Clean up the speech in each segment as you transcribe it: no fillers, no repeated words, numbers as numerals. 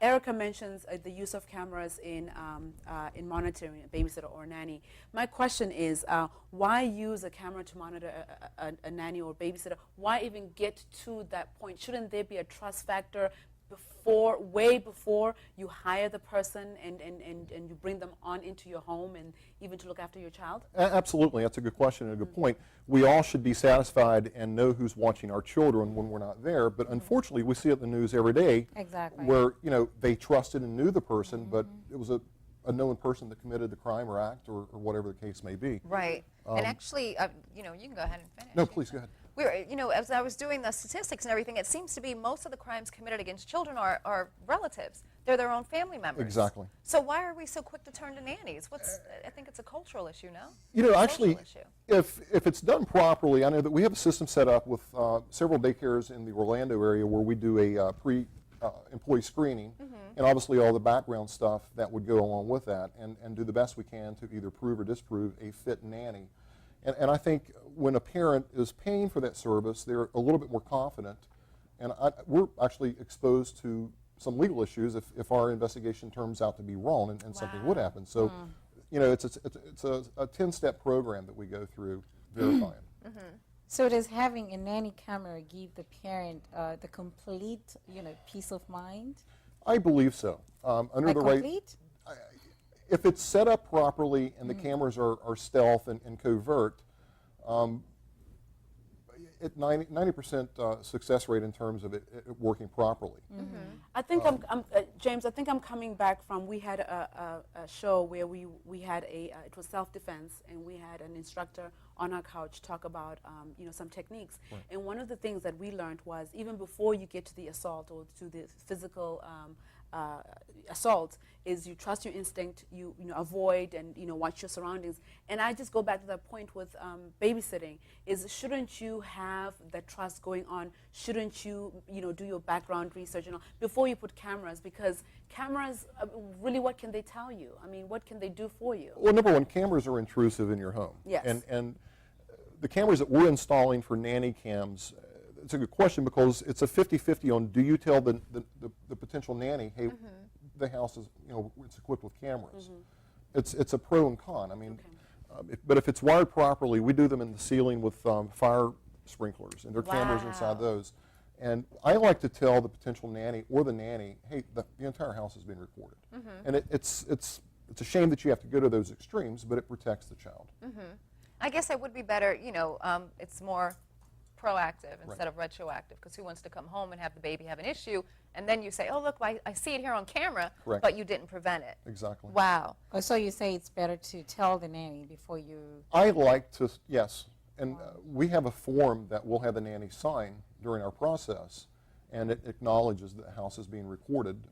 Erica mentions the use of cameras in monitoring a babysitter or a nanny. My question is, why use a camera to monitor a nanny or babysitter? Why even get to that point? Shouldn't there be a trust factor way before you hire the person and you bring them on into your home and even to look after your child? Absolutely, that's a good question and a good point. We all should be satisfied and know who's watching our children when we're not there, but unfortunately we see it in the news every day. Exactly. Where, you know, they trusted and knew the person, but it was a known person that committed the crime or act or whatever the case may be. Right. And actually, you know, you can go ahead and finish. No, please go ahead. You know, as I was doing the statistics and everything, it seems to be most of the crimes committed against children are relatives. They're their own family members. Exactly. So why are we so quick to turn to nannies? I think it's a cultural issue, no? You know, actually, if it's done properly, I know that we have a system set up with several daycares in the Orlando area where we do a pre-employee screening, and obviously all the background stuff that would go along with that, and do the best we can to either prove or disprove a fit nanny. And I think when a parent is paying for that service, they're a little bit more confident. And we're actually exposed to some legal issues if our investigation turns out to be wrong and something would happen. So, you know, it's a 10-step program that we go through verifying. So does having a nanny camera give the parent the complete, you know, peace of mind? I believe so. Under the right. If it's set up properly and the cameras are stealth and covert, at 90% success rate in terms of it working properly. I think James, I think I'm coming back from, we had a show where we had it was self-defense, and we had an instructor on our couch talk about you know, some techniques. Right. And one of the things that we learned was, even before you get to the assault or to the physical assault, is you trust your instinct, you know, avoid and, you know, watch your surroundings. And I just go back to that point with babysitting, is shouldn't you have that trust going on? Shouldn't you, you know, do your background research and all before you put cameras? Because cameras, really, what can they tell you? I mean, what can they do for you? Well, number one, cameras are intrusive in your home. Yes. And the cameras that we're installing for nanny cams, it's a good question because it's a 50-50 on, do you tell the potential nanny, hey, the house is, you know, it's equipped with cameras. It's a pro and con. I mean, but if it's wired properly, we do them in the ceiling with fire sprinklers, and there are cameras inside those. And I like to tell the potential nanny or the nanny, hey, the entire house has been recorded. And it's a shame that you have to go to those extremes, but it protects the child. I guess it would be better, you know, it's more proactive instead of retroactive, because who wants to come home and have the baby have an issue, and then you say, oh, look, I see it here on camera, but you didn't prevent it. Exactly. Wow. Oh, so you say it's better to tell the nanny before you... I like to, yes. And we have a form that we'll have the nanny sign during our process, and it acknowledges that the house is being recorded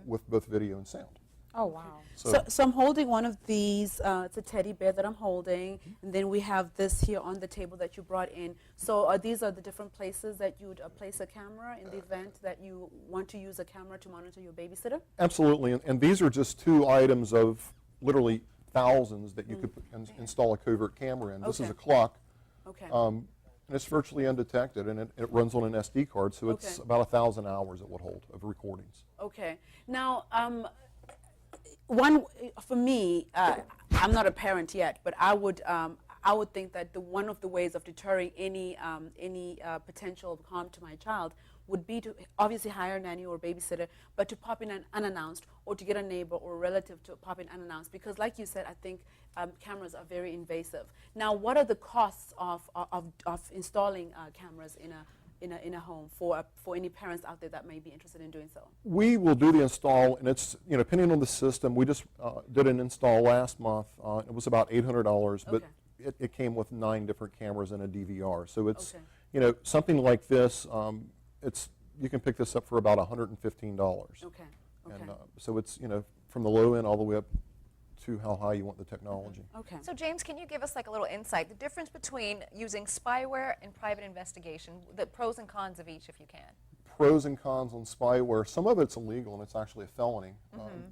with both video and sound. Oh, wow. So I'm holding one of these. It's a teddy bear that I'm holding. And then we have this here on the table that you brought in. So these are the different places that you would place a camera in the event that you want to use a camera to monitor your babysitter? Absolutely. And these are just two items of literally thousands that you could install a covert camera in. This is a clock. Okay. And it's virtually undetected, and it runs on an SD card, so it's about 1,000 hours it would hold of recordings. Okay. Now, for me, I'm not a parent yet, but I would think that one of the ways of deterring any potential harm to my child would be to obviously hire a nanny or a babysitter, but to pop in unannounced, or to get a neighbor or a relative to pop in unannounced, because like you said, I think cameras are very invasive. Now, what are the costs of installing cameras in a home for any parents out there that may be interested in doing so? We will do the install, and it's, you know, depending on the system. We just did an install last month. It was about $800, but it came with 9 different cameras and a DVR. So it's, you know, something like this. You can pick this up for about $115. Okay. And so it's, you know, from the low end all the way up to how high you want the technology. Okay. So James, can you give us like a little insight, the difference between using spyware and private investigation, the pros and cons of each, if you can? Pros and cons on spyware. Some of it's illegal and it's actually a felony.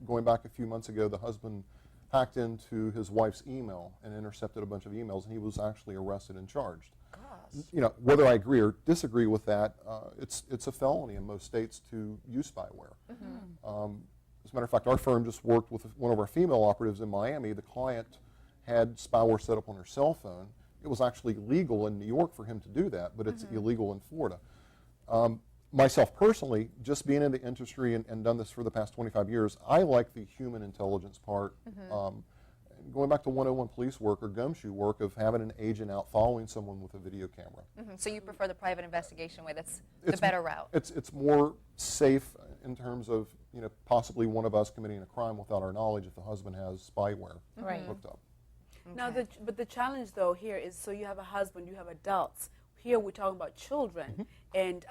Going back a few months ago, the husband hacked into his wife's email and intercepted a bunch of emails, and he was actually arrested and charged. whether I agree or disagree with that, it's a felony in most states to use spyware. As a matter of fact, our firm just worked with one of our female operatives in Miami. The client had spyware set up on her cell phone. It was actually legal in New York for him to do that, but it's illegal in Florida. Myself personally, just being in the industry and done this for the past 25 years, I like the human intelligence part. Going back to 101 police work or gumshoe work of having an agent out following someone with a video camera. So you prefer the private investigation way? That's the better route. It's more safe in terms of possibly one of us committing a crime without our knowledge if the husband has spyware hooked up. Now, but the challenge though here is, so you have a husband, you have adults. Here we're talking about children and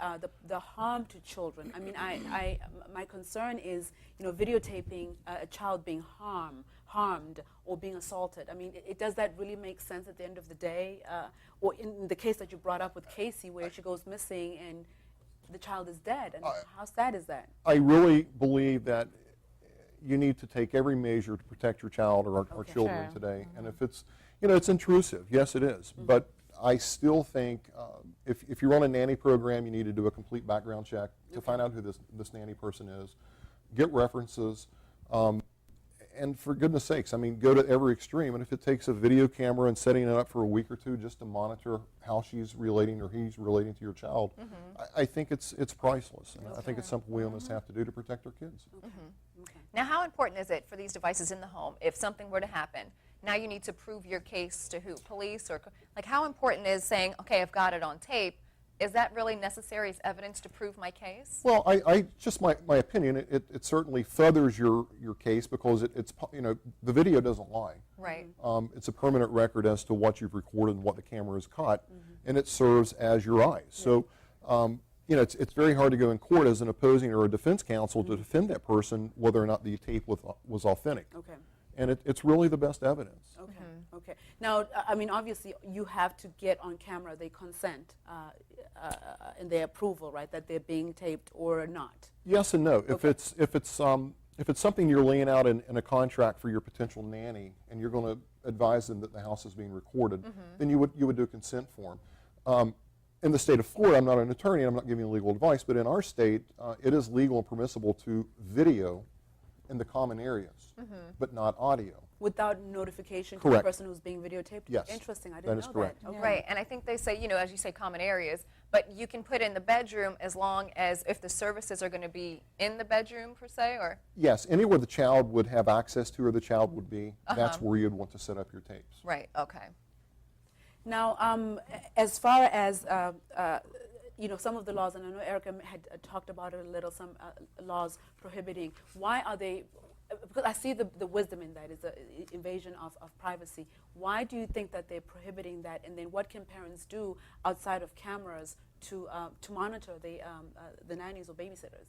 the harm to children. I mean, my concern is, videotaping a child being harmed or being assaulted. I mean, does that really make sense at the end of the day? Or in the case that you brought up with Casey, where she goes missing and the child is dead, and how sad is that? I really believe that you need to take every measure to protect your child or our children today. And if it's, it's intrusive, yes it is, but I still think if you're on a nanny program, you need to do a complete background check to find out who this nanny person is, get references, and for goodness sakes, I mean, go to every extreme. And if it takes a video camera and setting it up for a week or two just to monitor how she's relating or he's relating to your child, I think it's priceless. And I think it's something we almost have to do to protect our kids. Now, how important is it for these devices in the home if something were to happen? Now you need to prove your case to who? Police? Or like, how important is saying, okay, I've got it on tape? Is that really necessary as evidence to prove my case? Well, I just my opinion, it certainly furthers your case because it's the video doesn't lie. Right. It's a permanent record as to what you've recorded and what the camera has caught, and it serves as your eyes. So, it's very hard to go in court as an opposing or a defense counsel to defend that person whether or not the tape was authentic. Okay. And it's really the best evidence. Okay. Okay. Now, I mean, obviously, you have to get on camera. They consent and their approval, right? That they're being taped or not. Yes and no. If it's something you're laying out in a contract for your potential nanny, and you're going to advise them that the house is being recorded, then you would do a consent form. In the state of Florida, I'm not an attorney, and I'm not giving you legal advice, but in our state, it is legal and permissible to video in the common areas, but not audio. Without notification to Correct. the person who's being videotaped? Yes. Interesting. I didn't know correct. that. Okay. Right, and I think they say, as you say, common areas, but you can put in the bedroom as long as if the services are going to be in the bedroom, per se, or? Yes, anywhere the child would have access to or the child would be, that's where you'd want to set up your tapes. Right, okay. Now, as far as some of the laws, and I know Erica had talked about it a little, some laws prohibiting. Why are they? Because I see the wisdom in that is the invasion of privacy. Why do you think that they're prohibiting that? And then what can parents do outside of cameras to monitor the nannies or babysitters?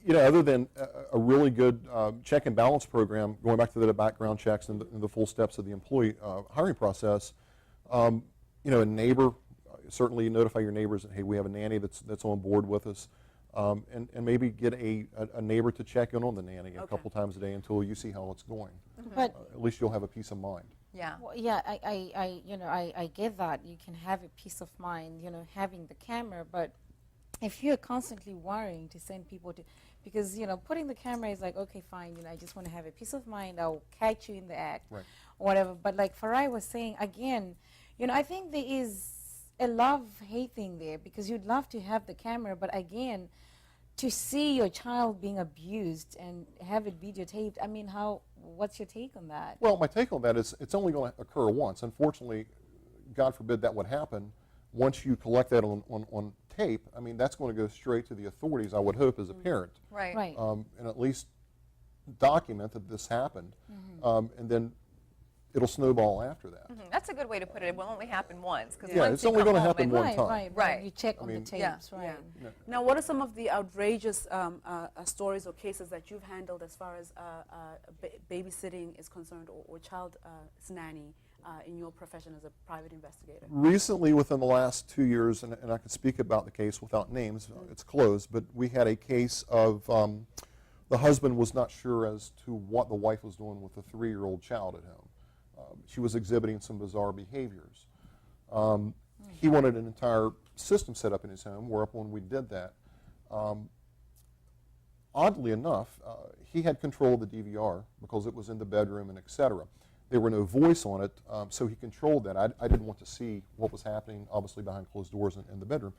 Other than a really good check and balance program, going back to the background checks and the full steps of the employee hiring process, a neighbor, certainly notify your neighbors that, hey, we have a nanny that's on board with us, and maybe get a neighbor to check in on the nanny a couple times a day until you see how it's going. But at least you'll have a peace of mind. Yeah. well, yeah, I get that. You can have a peace of mind, having the camera, but if you're constantly worrying to send people to, because, putting the camera is like, okay, fine, I just want to have a peace of mind, I'll catch you in the act, Right. or whatever. But like Farai was saying, again, I think there is a love-hate thing there, because you'd love to have the camera, but again, to see your child being abused and have it videotaped, I mean, what's your take on that? Well, my take on that is it's only going to occur once. Unfortunately, God forbid that would happen. Once you collect that on tape, I mean, that's going to go straight to the authorities, I would hope, as a parent. Right. Right. And at least document that this happened, and then it'll snowball after that. That's a good way to put it. It will only happen once. Cause Yeah, once it's you only come going to home happen and- one Right, time. right, Right. You check on mean, the yeah, tapes, right. Yeah. Now, what are some of the outrageous stories or cases that you've handled as far as babysitting is concerned, or child nanny in your profession as a private investigator? Recently, within the last 2 years, and I can speak about the case without names, it's closed, but we had a case of the husband was not sure as to what the wife was doing with a 3-year-old child at home. She was exhibiting some bizarre behaviors. He wanted an entire system set up in his home, whereupon we did that. Oddly enough, he had control of the DVR because it was in the bedroom and et cetera. There were no voice on it, so he controlled that. I didn't want to see what was happening, obviously, behind closed doors in the bedroom.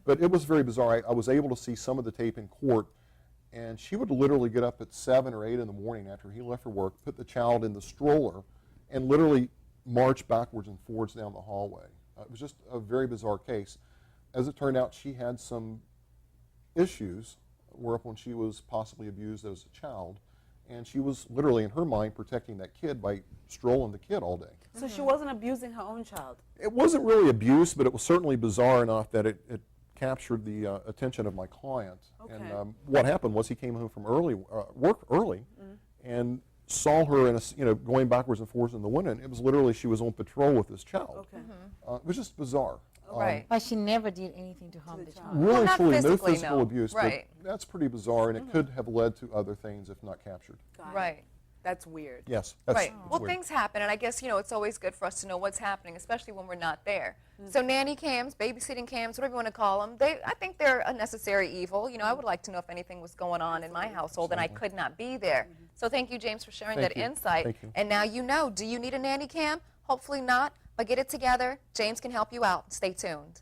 But it was very bizarre. I was able to see some of the tape in court, and she would literally get up at 7 or 8 in the morning after he left for work, put the child in the stroller, and literally march backwards and forwards down the hallway. It was just a very bizarre case. As it turned out, she had some issues, whereupon she was possibly abused as a child. And she was literally, in her mind, protecting that kid by strolling the kid all day. So she wasn't abusing her own child? It wasn't really abuse, but it was certainly bizarre enough that it captured the attention of my client. Okay. And what happened was he came home from work early and saw her in going backwards and forwards in the window. And it was literally she was on patrol with this child. Okay. It was just bizarre. Right. But she never did anything to harm the child. Really, Well, not truly, no physically, physical no. abuse, Right. but that's pretty bizarre, and it could have led to other things if not captured. Got it. Right. That's weird. Yes, that's Right. that's Well, weird. things happen, and I guess, it's always good for us to know what's happening, especially when we're not there. So nanny cams, babysitting cams, whatever you want to call them, I think they're a necessary evil. I would like to know if anything was going on in my household and I could not be there. So thank you, James, for sharing Thank that you. insight. Thank you. And now you know, do you need a nanny cam? Hopefully not, but get it together. James can help you out. Stay tuned.